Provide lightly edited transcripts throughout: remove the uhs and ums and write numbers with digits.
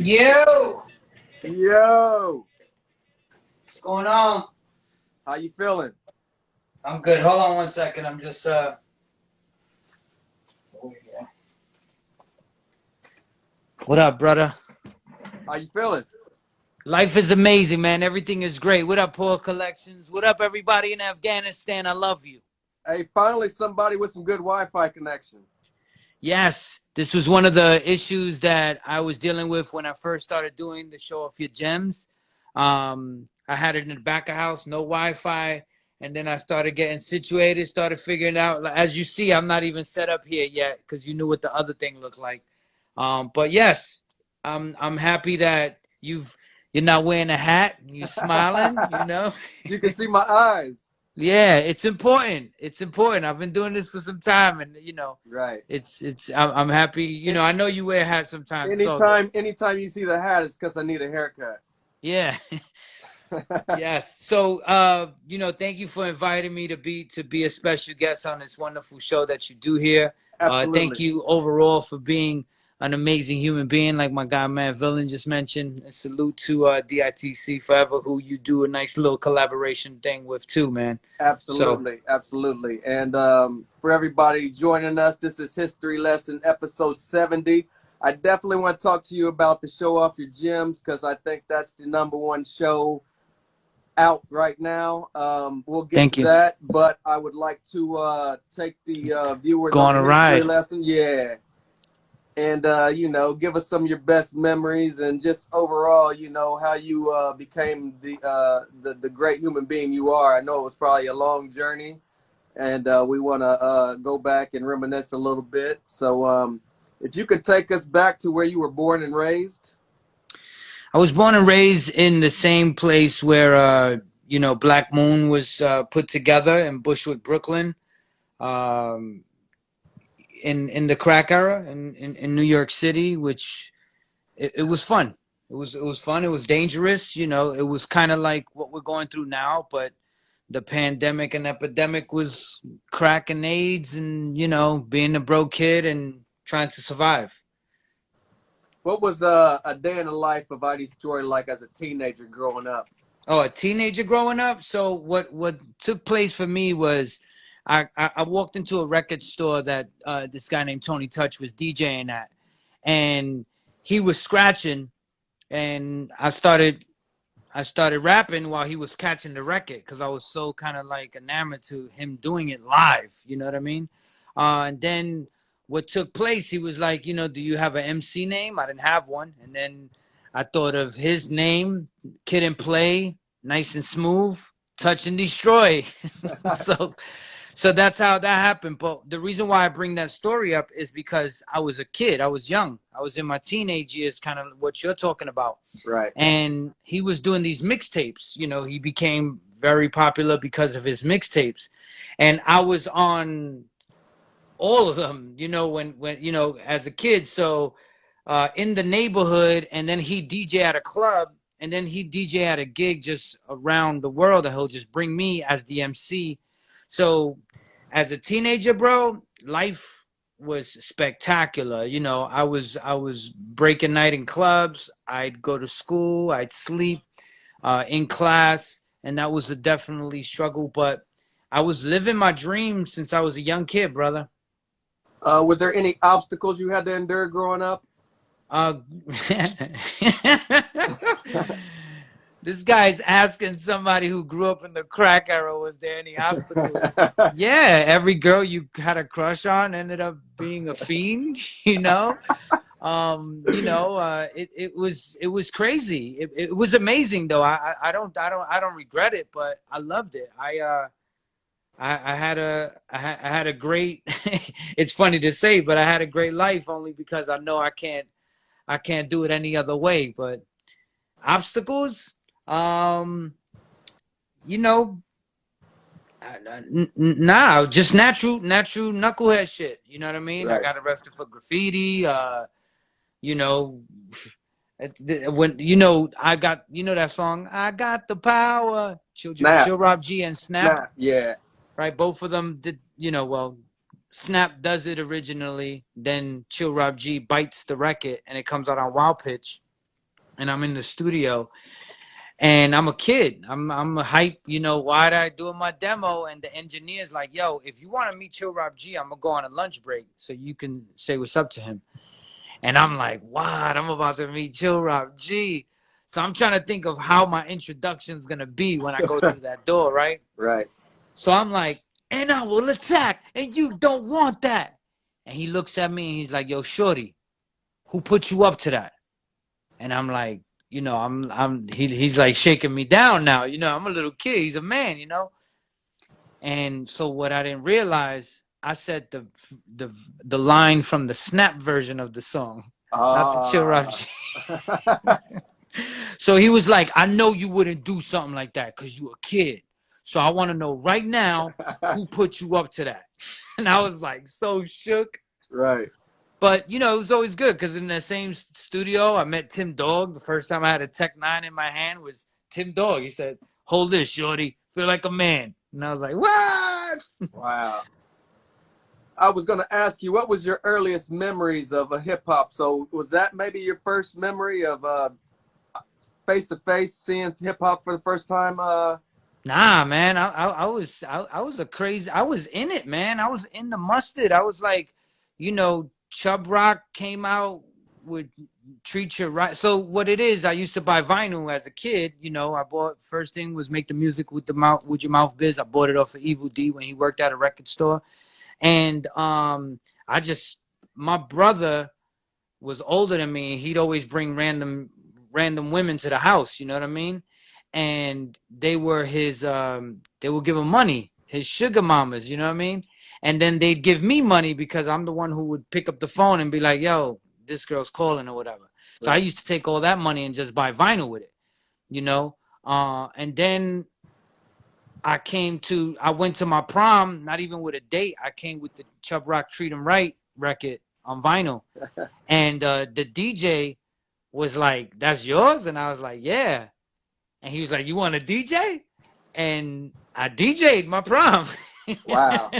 Yo! Yo, What's going on? how you feeling? I'm good. Hold on 1 second. I'm just over here. What up, brother? How you feeling? Life is amazing, man. Everything is great. What up, Paul Collections? What up, everybody in Afghanistan? I love you. Hey, finally somebody with some good Wi-Fi connection. Yes, this was one of the issues that I was dealing with when I first started doing the Show Off Your Gems. I had it in the back of the house, no Wi-Fi, and then I started getting situated, started figuring out. As you see, I'm not even set up here yet because you knew what the other thing looked like. But yes, I'm happy that you're not wearing a hat, you're smiling, you know. You can see my eyes. Yeah, it's important. It's important. I've been doing this for some time, and Right. I'm happy. I know you wear hats sometimes. It's all good. Anytime you see the hat, it's because I need a haircut. Yeah. Yes. So, thank you for inviting me to be a special guest on this wonderful show that you do here. Absolutely. Thank you overall for being an amazing human being, like my guy Matt Villain just mentioned. And salute to DITC Forever, who you do a nice little collaboration thing with too, man. Absolutely, absolutely. And for everybody joining us, this is History Lesson episode 70. I definitely want to talk to you about the Show Off Your Gems because I think that's the #1 show out right now. We'll get to that, but I would like to take the viewers Go on a History ride. Lesson. Yeah. And, give us some of your best memories and just overall, how you became the great human being you are. I know it was probably a long journey, and we want to go back and reminisce a little bit. So if you could take us back to where you were born and raised. I was born and raised in the same place where, Black Moon was put together in Bushwick, Brooklyn. In the crack era in New York City, which it was fun. It was fun. It was dangerous. It was kind of like what we're going through now, but the pandemic and epidemic was crack and AIDS and, being a broke kid and trying to survive. What was a day in the life of IDSTROY like as a teenager growing up? Oh, a teenager growing up? So what took place for me was I walked into a record store that this guy named Tony Touch was DJing at, and he was scratching, and I started rapping while he was catching the record because I was so kind of like enamored to him doing it live. You know what I mean? And then what took place, he was like, do you have an MC name? I didn't have one. And then I thought of his name, Kid and Play, nice and smooth, Touch and Destroy. So that's how that happened. But the reason why I bring that story up is because I was a kid. I was young. I was in my teenage years, kind of what you're talking about. Right. And he was doing these mixtapes. He became very popular because of his mixtapes. And I was on all of them, when as a kid. So in the neighborhood, and then he DJ at a club, and then he DJ at a gig just around the world, and he'll just bring me as the MC. So as a teenager, bro, life was spectacular. I was breaking night in clubs. I'd go to school. I'd sleep in class, and that was a definitely struggle. But I was living my dream since I was a young kid, brother. Was there any obstacles you had to endure growing up? This guy's asking somebody who grew up in the crack era, was there any obstacles? Yeah, every girl you had a crush on ended up being a fiend, It was crazy. It was amazing though. I don't regret it, but I loved it. I had a great it's funny to say, but I had a great life only because I know I can't do it any other way. But obstacles, nah, just natural knucklehead shit. You know what I mean? Right. I got arrested for graffiti. When I got that song, I Got the Power. Chill Rob G and Snap. Yeah. Right, both of them did. Snap does it originally, then Chill Rob G bites the record, and it comes out on Wild Pitch. and I'm in the studio, and I'm a kid. I'm a hype, you know, why did I do my demo? And the engineer's like, yo, if you want to meet Chill Rob G, I'm gonna go on a lunch break so you can say what's up to him. And I'm like, what? I'm about to meet Chill Rob G. So I'm trying to think of how my introduction's gonna be when I go through that door, right? Right. So I'm like, and I will attack, and you don't want that. And he looks at me and he's like, yo, shorty, who put you up to that? And I'm like, you know, he's like shaking me down now. You know, I'm a little kid. He's a man, you know. And so what I didn't realize, I said the line from the Snap version of the song, not the Chill Rob G. So he was like, I know you wouldn't do something like that because you a kid. So I want to know right now who put you up to that. And I was like so shook. Right. But, you know, it was always good because in the same studio, I met Tim Dog. The first time I had a Tech 9 in my hand was Tim Dog. He said, hold this, shorty. Feel like a man. And I was like, what? Wow. I was going to ask you, what was your earliest memories of a hip hop? So was that maybe your first memory of face-to-face seeing hip hop for the first time? Nah, man. I was a crazy. I was in it, man. I was in the mustard. I was like, you know, Chub Rock came out with Treat You Right. So what it is, I used to buy vinyl as a kid. You know, I bought, first thing was Make the Music with Your Mouth Biz. I bought it off of Evil D when he worked at a record store. And my brother was older than me. He'd always bring random women to the house, you know what I mean? And they were his they would give him money, his sugar mamas, you know what I mean? And then they'd give me money because I'm the one who would pick up the phone and be like, yo, this girl's calling or whatever. So I used to take all that money and just buy vinyl with it, you know? And then I went to my prom, not even with a date. I came with the Chub Rock Treat 'Em Right record on vinyl. And the DJ was like, that's yours? And I was like, yeah. And he was like, you want a DJ? And I DJ'd my prom. Wow.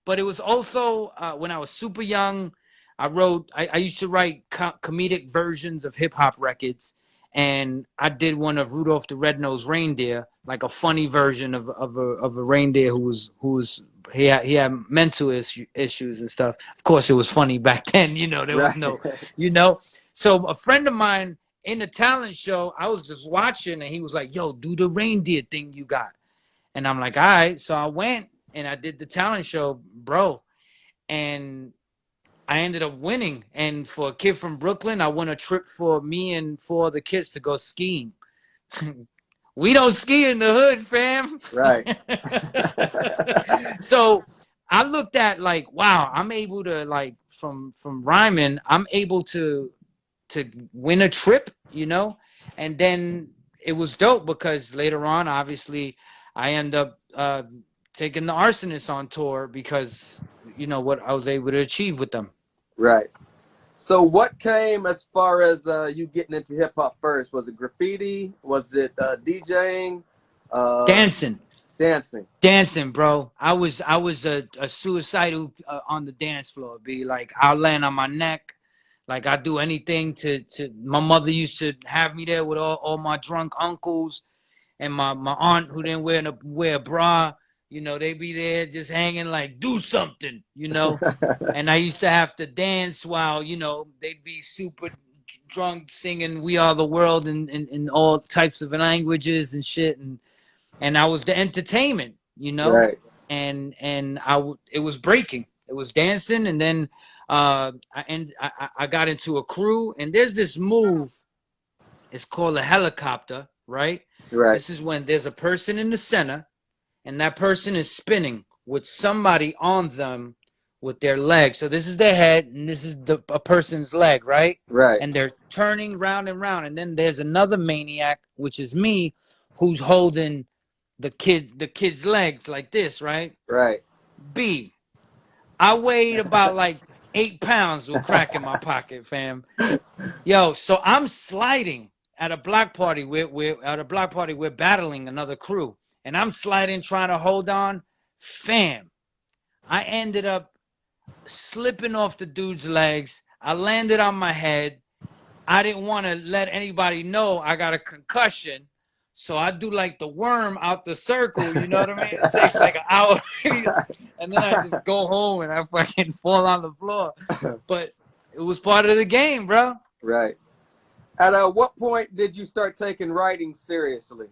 But it was also when I was super young, I used to write comedic versions of hip hop records. And I did one of Rudolph the Red-Nosed Reindeer, like a funny version of a reindeer who had mental issues and stuff. Of course, it was funny back then. You know, there was no, you know. So a friend of mine in the talent show, I was just watching, and he was like, "Yo, do the reindeer thing you got." And I'm like, "All right." So I went and I did the talent show, bro, and I ended up winning. And for a kid from Brooklyn, I won a trip for me and 4 other kids to go skiing. We don't ski in the hood, fam. Right. So I looked at like, wow, I'm able to, like, from rhyming, I'm able to win a trip, you know? And then it was dope because later on, obviously, I end up taking the Arsonists on tour because, you know, what I was able to achieve with them. Right. So what came as far as you getting into hip hop first? Was it graffiti? Was it DJing? Dancing. Dancing, Bro. I was a suicidal on the dance floor. Be like, I'll land on my neck. Like, I do anything to my mother used to have me there with all my drunk uncles and my aunt who didn't wear a bra. You know, they be there just hanging like, do something, you know. And I used to have to dance while, you know, they'd be super drunk singing We Are the World in all types of languages and shit. And I was the entertainment, you know. Right. And it was breaking. It was dancing. And then I got into a crew. And there's this move. It's called a helicopter, right? Right. This is when there's a person in the center. And that person is spinning with somebody on them with their leg. So this is their head, and this is a person's leg, right? Right. And they're turning round and round. And then there's another maniac, which is me, who's holding the kid's legs like this, right? Right. B. I weighed about like 8 pounds with crack in my pocket, fam. Yo, so I'm sliding at a block party. We're battling another crew. And I'm sliding, trying to hold on. Fam, I ended up slipping off the dude's legs. I landed on my head. I didn't want to let anybody know I got a concussion. So I do like the worm out the circle, you know what I mean? It takes like an hour. And then I just go home and I fucking fall on the floor. But it was part of the game, bro. Right. At what point did you start taking writing seriously?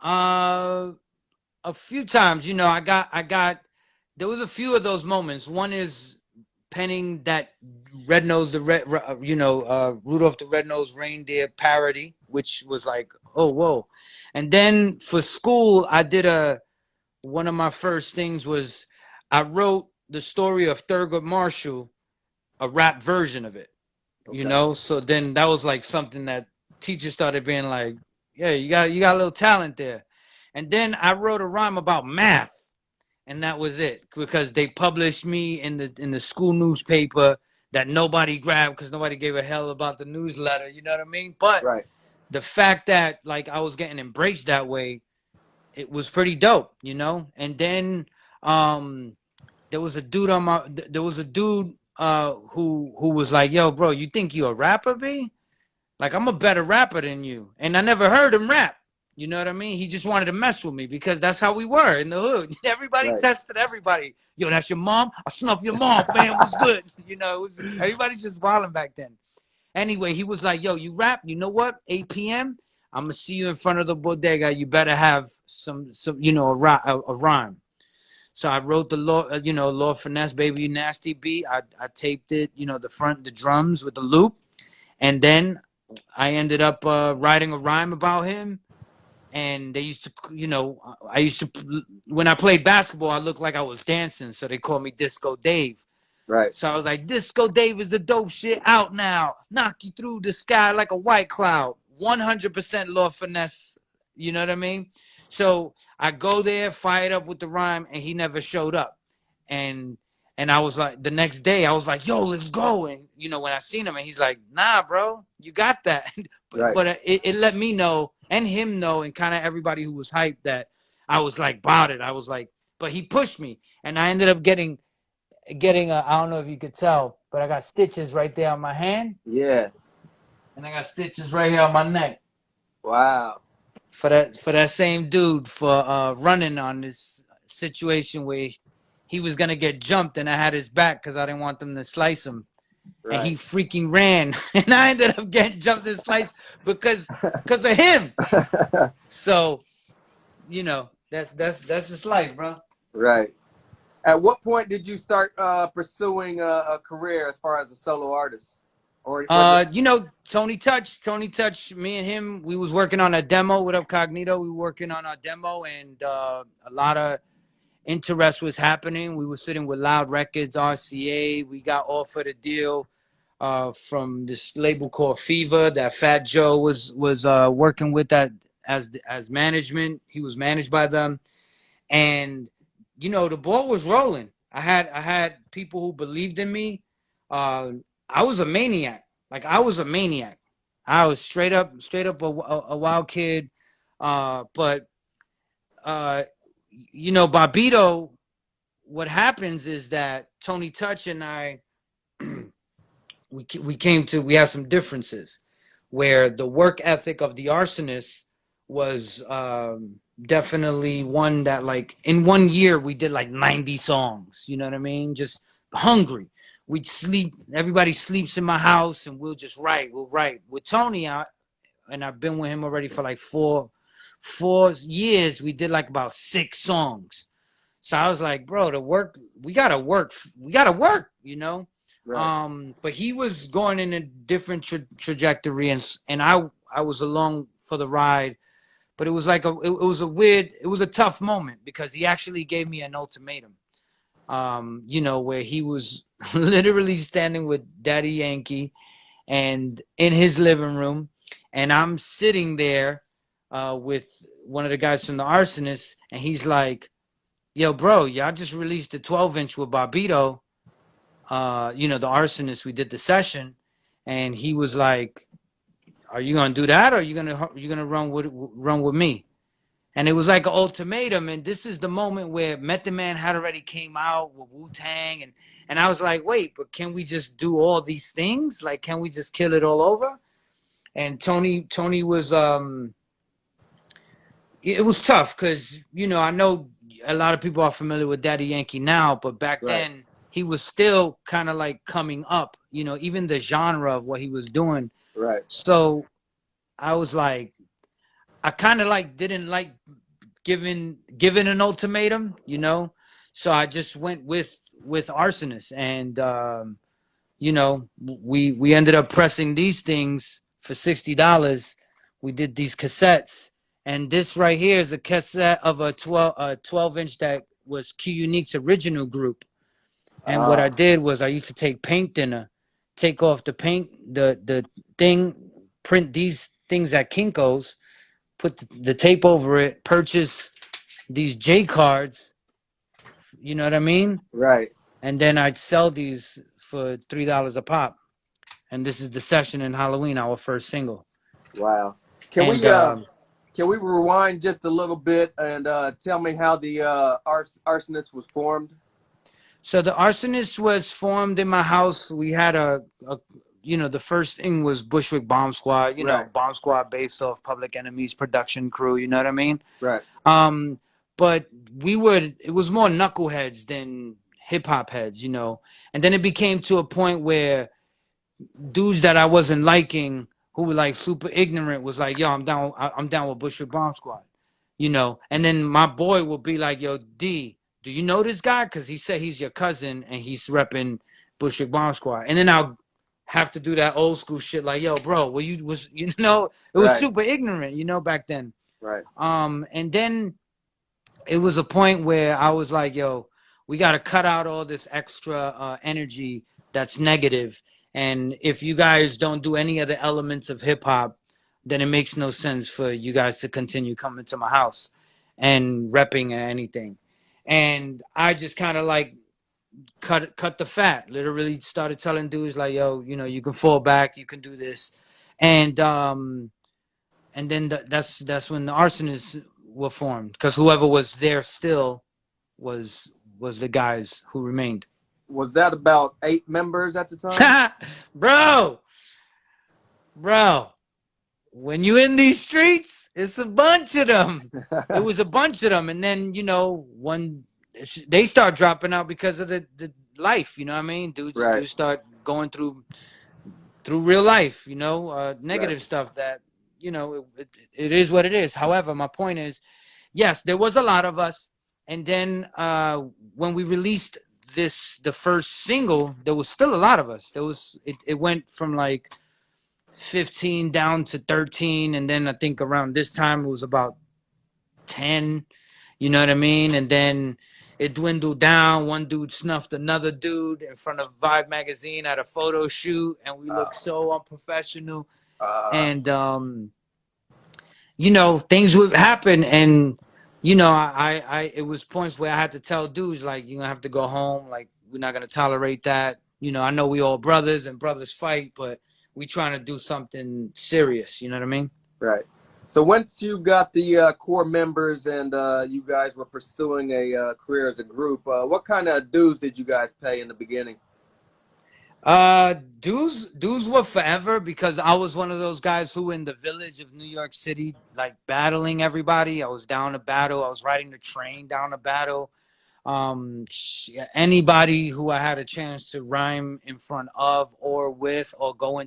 A few times, you know, there was a few of those moments. One is penning that Rudolph the Red-Nosed Reindeer parody, which was like, oh, whoa. And then for school, one of my first things was I wrote the story of Thurgood Marshall, a rap version of it, Okay. you know? So then that was like something that teachers started being like, yeah, you got a little talent there. And then I wrote a rhyme about math, and that was it, because they published me in the school newspaper that nobody grabbed because nobody gave a hell about the newsletter, you know what I mean? But Right. the fact that like I was getting embraced that way, it was pretty dope, you know? And then there was a dude who was like, yo, bro, you think you a rapper, B? Like, I'm a better rapper than you. And I never heard him rap. You know what I mean? He just wanted to mess with me because that's how we were in the hood. Everybody Right. tested everybody. Yo, that's your mom? I snuff your mom, fam. What's good? You know, everybody just wilding back then. Anyway, he was like, yo, you rap? You know what? 8 p.m., I'm going to see you in front of the bodega. You better have some you know, a rhyme. So I wrote the Lord Finesse, Baby You Nasty beat. I taped it, you know, the drums with the loop. And then I ended up writing a rhyme about him. And they used to, you know, when I played basketball, I looked like I was dancing. So they called me Disco Dave. Right. So I was like, Disco Dave is the dope shit out now. Knock you through the sky like a white cloud. 100% Lord Finesse. You know what I mean? So I go there, fired up with the rhyme, and he never showed up. And I was like, the next day, I was like, yo, let's go. And, you know, when I seen him, and he's like, nah, bro, you got that. Right. But it let me know, and him know, and kind of everybody who was hyped, that I was like, about it. I was like, but he pushed me. And I ended up getting I don't know if you could tell, but I got stitches right there on my hand. Yeah. And I got stitches right here on my neck. Wow. For that same dude for running on this situation where he was gonna get jumped, and I had his back because I didn't want them to slice him. Right. And he freaking ran, and I ended up getting jumped and sliced because of him. So, you know, that's just life, bro. Right. At what point did you start pursuing a career as far as a solo artist? Or You know, Tony Touch, me and him, we was working on a demo. What up, Cognito? We were working on our demo, and a lot of interest was happening. We were sitting with Loud Records, RCA. We got offered a deal from this label called Fever that Fat Joe was working with, that as management. He was managed by them, and you know, the ball was rolling. I had people who believed in me. I was a maniac. Like, I was a maniac. I was straight up a wild kid. But you know, Barbito, what happens is that Tony Touch and I, we have some differences, where the work ethic of the Arsonists was definitely one that, like, in 1 year we did like 90 songs. You know what I mean? Just hungry. We'd sleep. Everybody sleeps in my house, and we'll just write. We'll write with Tony out, and I've been with him already for like four years. We did like about 6 songs. So I was like, bro, we gotta work, you know. Right. But he was going in a different trajectory, and I was along for the ride. But it was like it was a tough moment, because he actually gave me an ultimatum. You know, where he was literally standing with Daddy Yankee and in his living room, and I'm sitting there with one of the guys from the Arsonists, and he's like, yo, bro, y'all just released a 12-inch with Barbito, you know, the Arsonists. We did the session, and he was like, are you gonna do that, or are you gonna run with me? And it was like an ultimatum. And this is the moment where Method Man had already came out with Wu-Tang. And I was like, wait, but can we just do all these things? Like, can we just kill it all over? And Tony was, it was tough because, you know, I know a lot of people are familiar with Daddy Yankee now, but back then he was still kind of like coming up, you know, even the genre of what he was doing. Right. So I was like, I kind of like didn't like giving an ultimatum, you know. So I just went with Arsonists, and you know, we ended up pressing these things for $60. We did these cassettes, and this right here is a cassette of a 12-inch that was Q Unique's original group. And what I did was I used to take paint thinner, take off the paint, the thing, print these things at Kinko's, put the tape over it, purchase these J cards, you know what I mean? Right. And then I'd sell these for $3 a pop. And this is The Session in Halloween, our first single. Wow. Can we rewind just a little bit and tell me how the Arsonist was formed? So the Arsonist was formed in my house. We had a you know, the first thing was Bushwick Bomb Squad, you know, Bomb Squad based off Public Enemy's production crew, you know what I mean? Right. But it was more knuckleheads than hip hop heads, you know. And then it became to a point where dudes that I wasn't liking, who were like super ignorant, was like, yo, I'm down with Bushwick Bomb Squad, you know. And then my boy would be like, yo, D, do you know this guy? Because he said he's your cousin and he's repping Bushwick Bomb Squad. And then I'll have to do that old school shit like, yo, bro, well, you know, it was super ignorant, you know, back then. Right. And then it was a point where I was like, yo, we got to cut out all this extra energy that's negative. And if you guys don't do any of the elements of hip hop, then it makes no sense for you guys to continue coming to my house and repping anything. And I just kind of like cut the fat, literally started telling dudes like, yo, you know, you can fall back, you can do this. And then that's when the Arsonists were formed, because whoever was there still was the guys who remained. Was that about 8 members at the time? bro, when you in these streets, it's a bunch of them. It was a bunch of them. And then, you know, they start dropping out because of the life, you know what I mean? Dudes start going through real life, you know, negative stuff that, you know, it is what it is. However, my point is, yes, there was a lot of us. And then when we released the first single, there was still a lot of us. It went from like 15 down to 13. And then I think around this time it was about 10, you know what I mean? And then it dwindled down. One dude snuffed another dude in front of Vibe magazine at a photo shoot, and we looked so unprofessional. And you know, things would happen, and you know, it was points where I had to tell dudes like, you're gonna have to go home. Like, we're not gonna tolerate that. You know, I know we all brothers and brothers fight, but we trying to do something serious. You know what I mean? Right. So once you got the core members and you guys were pursuing a career as a group, what kind of dues did you guys pay in the beginning? Dues were forever, because I was one of those guys who in the village of New York City, like battling everybody. I was down to battle. I was riding the train down to battle. Anybody who I had a chance to rhyme in front of or with or go in